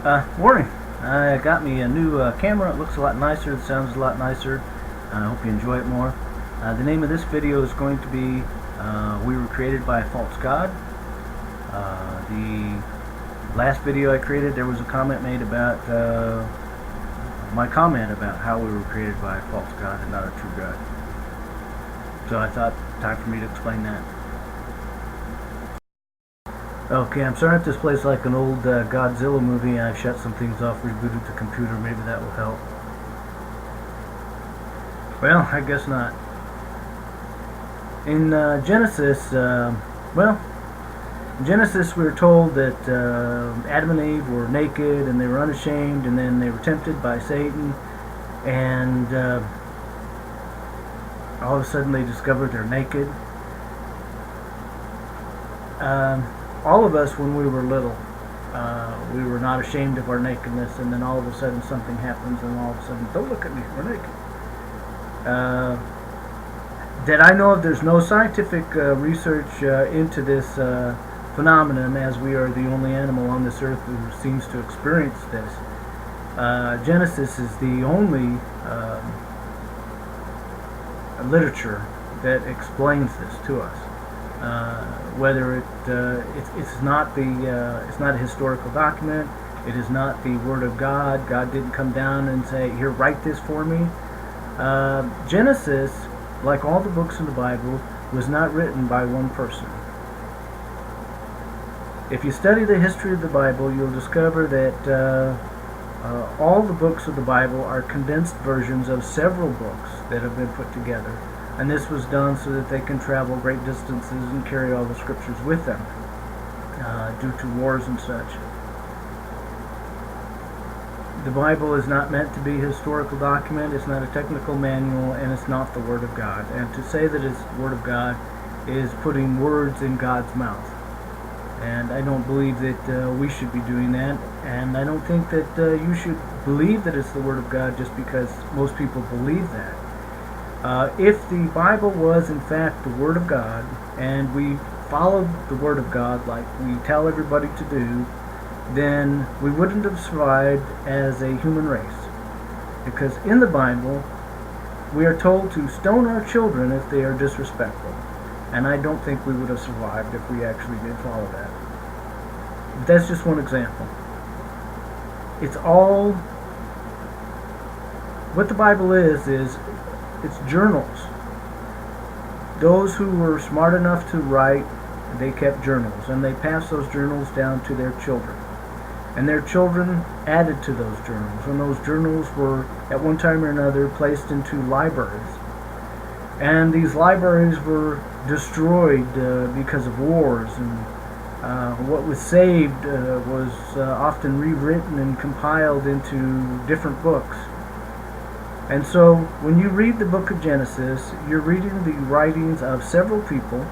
Morning. I got me a new camera. It looks a lot nicer. It sounds a lot nicer. I hope you enjoy it more. The name of this video is going to be We Were Created by a False God. The last video I created, there was a comment made about my comment about how we were created by a false God and not a true God. So I thought, time for me to explain that. Okay, I'm starting to this place like an old Godzilla movie. I've shut some things off, rebooted the computer. Maybe that will help. Well, I guess not. In Genesis, in Genesis we were told that Adam and Eve were naked and they were unashamed, and then they were tempted by Satan, and all of a sudden they discovered they're naked. All of us, when we were little, we were not ashamed of our nakedness, and then all of a sudden something happens, and all of a sudden, don't look at me, we're naked. That I know of, there's no scientific research into this phenomenon, as we are the only animal on this earth who seems to experience this. Genesis is the only literature that explains this to us. Whether it's not a historical document, it is not the Word of God. God didn't come down and say, "Here, write this for me." Genesis, like all the books in the Bible, was not written by one person. If you study the history of the Bible, you'll discover that all the books of the Bible are condensed versions of several books that have been put together. And this was done so that they can travel great distances and carry all the scriptures with them due to wars and such. The Bible is not meant to be a historical document, it's not a technical manual, and it's not the Word of God. And to say that it's the Word of God is putting words in God's mouth. And I don't believe that we should be doing that, and I don't think that you should believe that it's the Word of God just because most people believe that. If the Bible was in fact the Word of God, and we followed the Word of God like we tell everybody to do, then we wouldn't have survived as a human race. Because in the Bible, we are told to stone our children if they are disrespectful. And I don't think we would have survived if we actually did follow that. But that's just one example. It's all... What the Bible is it's journals. Those who were smart enough to write, they kept journals, and they passed those journals down to their children. And their children added to those journals, and those journals were, at one time or another, placed into libraries. And these libraries were destroyed because of wars, and what was saved was often rewritten and compiled into different books. And so, when you read the book of Genesis, you're reading the writings of several people,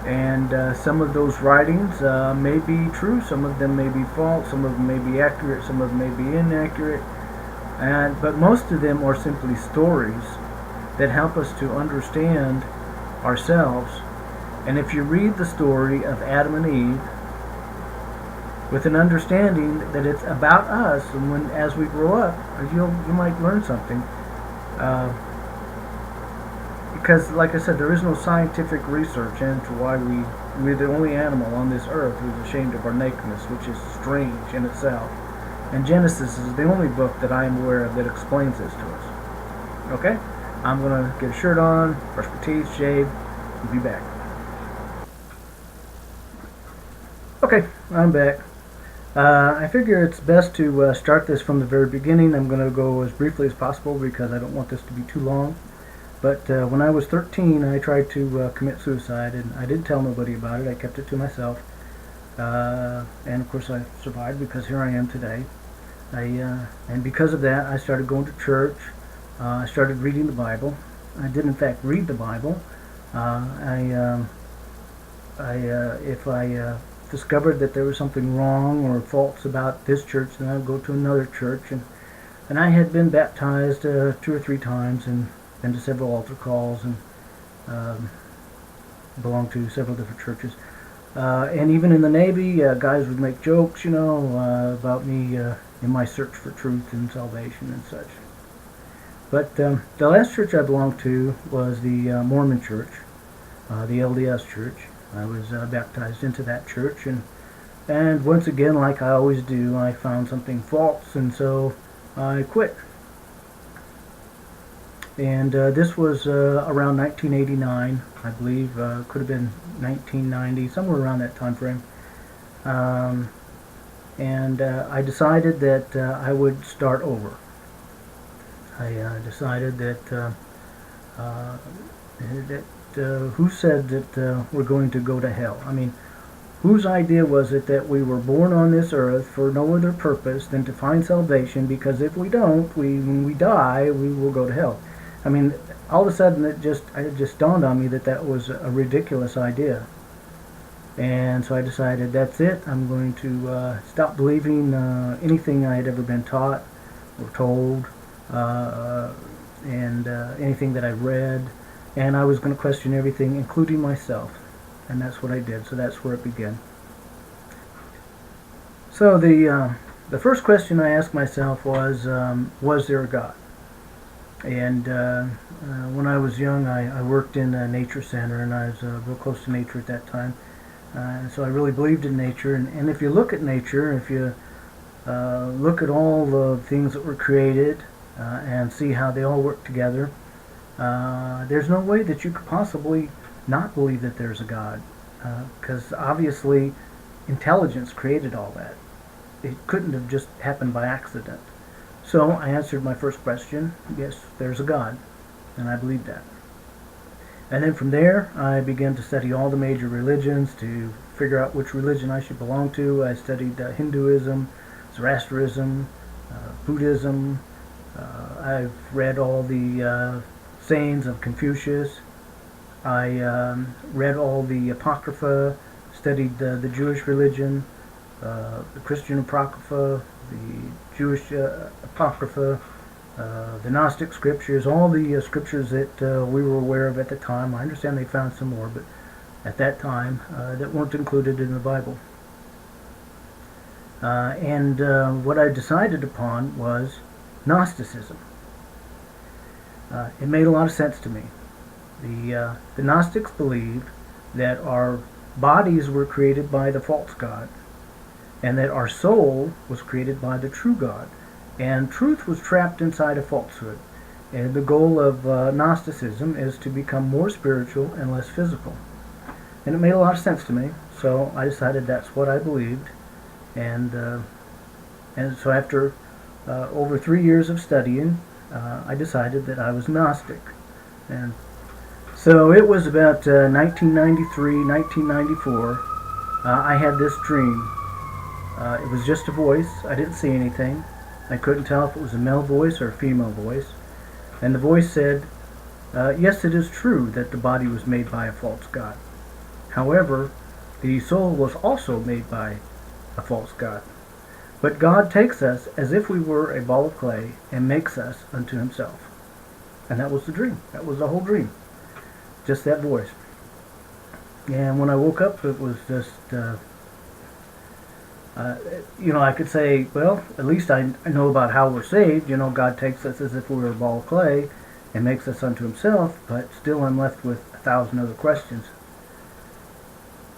and some of those writings may be true, some of them may be false, some of them may be accurate, some of them may be inaccurate, but most of them are simply stories that help us to understand ourselves. And if you read the story of Adam and Eve with an understanding that it's about us, and as we grow up, you might learn something. Because, like I said, there is no scientific research into why we're the only animal on this earth who's ashamed of our nakedness, which is strange in itself. And Genesis is the only book that I am aware of that explains this to us. Okay? I'm going to get a shirt on, brush my teeth, shave, and be back. Okay, I'm back. I figure it's best to start this from the very beginning. I'm going to go as briefly as possible because I don't want this to be too long. But when I was 13, I tried to commit suicide, and I didn't tell nobody about it. I kept it to myself. And of course I survived because here I am today. And because of that, I started going to church. I started reading the Bible. I did in fact read the Bible. If I discovered that there was something wrong or false about this church, then I would go to another church. And I had been baptized 2 or 3 times and been to several altar calls and belonged to several different churches. And even in the Navy, guys would make jokes, about me in my search for truth and salvation and such. But the last church I belonged to was the Mormon church, the LDS church. I was baptized into that church, and once again, like I always do, I found something false, and so I quit. And this was around 1989, I believe. Could have been 1990, somewhere around that time frame. And I decided that I would start over. I decided that who said that we're going to go to hell? I mean, whose idea was it that we were born on this earth for no other purpose than to find salvation? Because if we don't, when we die, we will go to hell. I mean, all of a sudden it just dawned on me that that was a ridiculous idea. And so I decided, that's it. I'm going to stop believing anything I had ever been taught or told, and anything that I read. And I was going to question everything, including myself. And that's what I did. So that's where it began. So the first question I asked myself was there a God? And when I was young, I worked in a nature center, and I was real close to nature at that time. So I really believed in nature. And if you look at nature, if you look at all the things that were created and see how they all work together, there's no way that you could possibly not believe that there's a God, because obviously intelligence created all that. It couldn't have just happened by accident. So I answered my first question, yes, there's a God, and I believe that. And then from there, I began to study all the major religions to figure out which religion I should belong to. I studied Hinduism, Zoroastrianism, Buddhism. I've read all the sayings of Confucius. I read all the Apocrypha, studied the Jewish religion, the Christian Apocrypha, the Jewish Apocrypha, the Gnostic scriptures, all the scriptures that we were aware of at the time. I understand they found some more, but at that time that weren't included in the Bible. And what I decided upon was Gnosticism. It made a lot of sense to me. The Gnostics believed that our bodies were created by the false God, and that our soul was created by the true God, and truth was trapped inside of falsehood. And the goal of Gnosticism is to become more spiritual and less physical. And it made a lot of sense to me, so I decided that's what I believed. And so after over 3 years of studying, I decided that I was Gnostic. And so it was about 1993, 1994, I had this dream. It was just a voice. I didn't see anything. I couldn't tell if it was a male voice or a female voice. And the voice said, yes, it is true that the body was made by a false god. However, the soul was also made by a false god. But God takes us as if we were a ball of clay and makes us unto himself. And that was the dream. That was the whole dream. Just that voice. And when I woke up, it was just, I could say, well, at least I know about how we're saved. God takes us as if we were a ball of clay and makes us unto himself, but still I'm left with 1,000 other questions.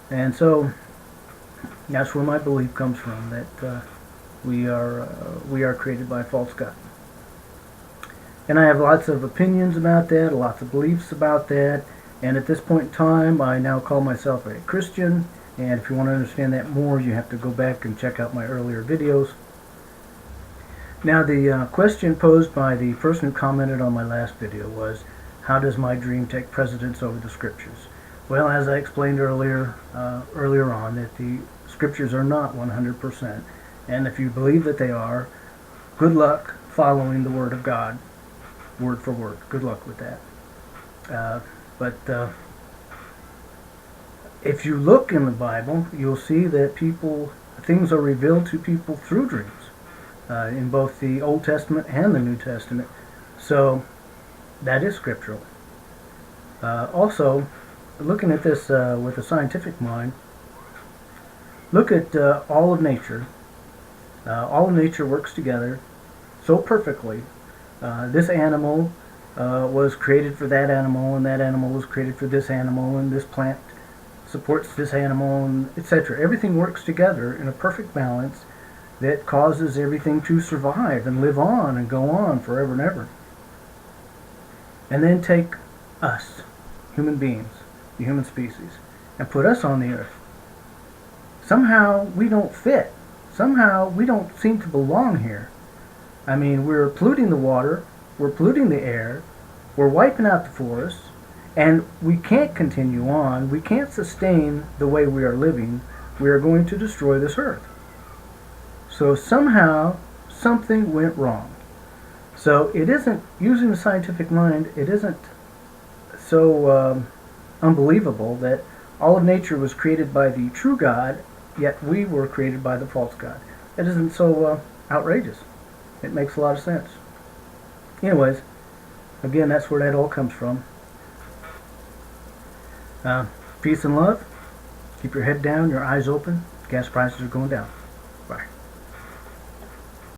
And so that's where my belief comes from, that we are created by a false god. And I have lots of opinions about that, lots of beliefs about that, and at this point in time, I now call myself a Christian. And if you want to understand that more, you have to go back and check out my earlier videos. Now, the question posed by the person who commented on my last video was, how does my dream take precedence over the scriptures? Well, as I explained earlier on, that the scriptures are not 100%. And if you believe that they are, good luck following the Word of God, word for word. Good luck with that. But if you look in the Bible, you'll see that things are revealed to people through dreams, in both the Old Testament and the New Testament. So that is scriptural. Also, looking at this with a scientific mind, Look at all of nature. All of nature works together so perfectly. This animal was created for that animal, and that animal was created for this animal, and this plant supports this animal, and etc. Everything works together in a perfect balance that causes everything to survive and live on and go on forever and ever. And then take us, human beings, the human species, and put us on the earth. Somehow we don't fit. Somehow we don't seem to belong here. I mean, we're polluting the water, we're polluting the air, we're wiping out the forests, and we can't continue on. We can't sustain the way we are living. We are going to destroy this earth. So somehow something went wrong. So it isn't, using the scientific mind, it isn't so unbelievable that all of nature was created by the true God, yet we were created by the false God. It isn't so outrageous. It makes a lot of sense. Anyways, again, that's where that all comes from. Peace and love. Keep your head down, your eyes open. Gas prices are going down. Bye.